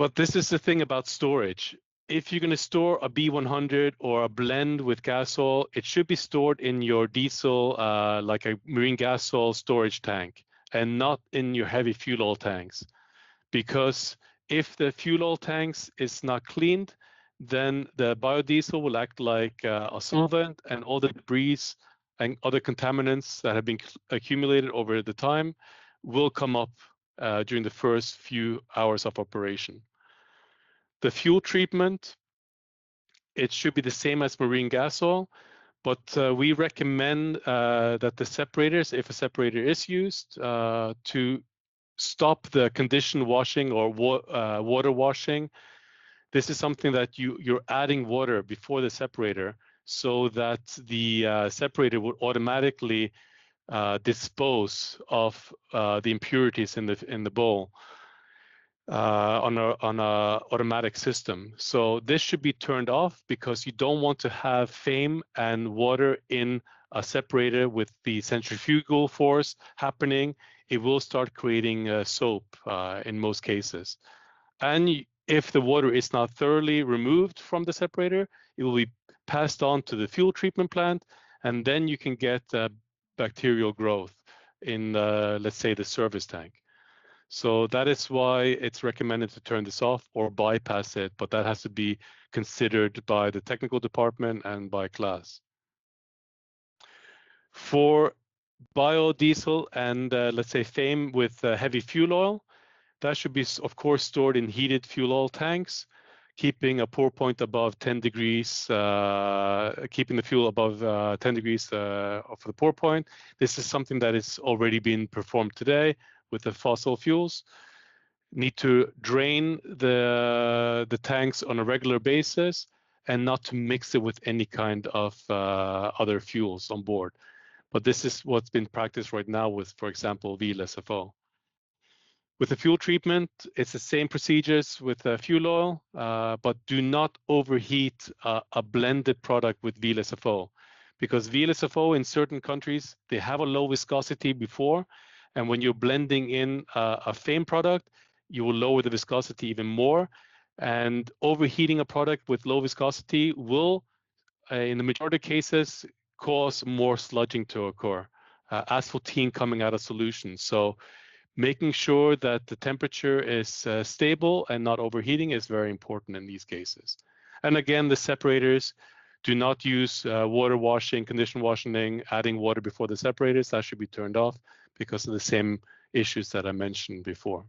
But this is the thing about storage. If you're going to store a B100 or a blend with gas oil, it should be stored in your diesel, like a marine gas oil storage tank, and not in your heavy fuel oil tanks. Because if the fuel oil tanks is not cleaned, then the biodiesel will act like a solvent, and all the debris and other contaminants that have been accumulated over the time will come up during the first few hours of operation. The fuel treatment, it should be the same as marine gas oil, but we recommend that the separators, if a separator is used, to stop the condition washing or water washing. This is something that you're adding water before the separator, so that the separator would automatically dispose of the impurities in the bowl on a automatic system. So this should be turned off, because you don't want to have FAME and water in a separator with the centrifugal force happening. It will start creating soap in most cases. And if the water is not thoroughly removed from the separator, it will be passed on to the fuel treatment plant, and then you can get bacterial growth in, let's say, the service tank. So that is why it's recommended to turn this off or bypass it, but that has to be considered by the technical department and by class. For biodiesel and let's say FAME with heavy fuel oil, that should be, of course, stored in heated fuel oil tanks, keeping a pour point above 10 degrees, keeping the fuel above 10 degrees of the pour point. This is something that is already being performed today with the fossil fuels. Need to drain the tanks on a regular basis, and not to mix it with any kind of other fuels on board. But this is what's been practiced right now with, for example, VLSFO. With the fuel treatment, it's the same procedures with fuel oil, but do not overheat a blended product with VLSFO, because VLSFO in certain countries, they have a low viscosity before, and when you're blending in a FAME product, you will lower the viscosity even more, and overheating a product with low viscosity will, in the majority of cases, cause more sludging to occur, asphaltene coming out of solution. So making sure that the temperature is stable and not overheating is very important in these cases. And again, the separators, do not use water washing, condition washing, adding water before the separators. That should be turned off because of the same issues that I mentioned before.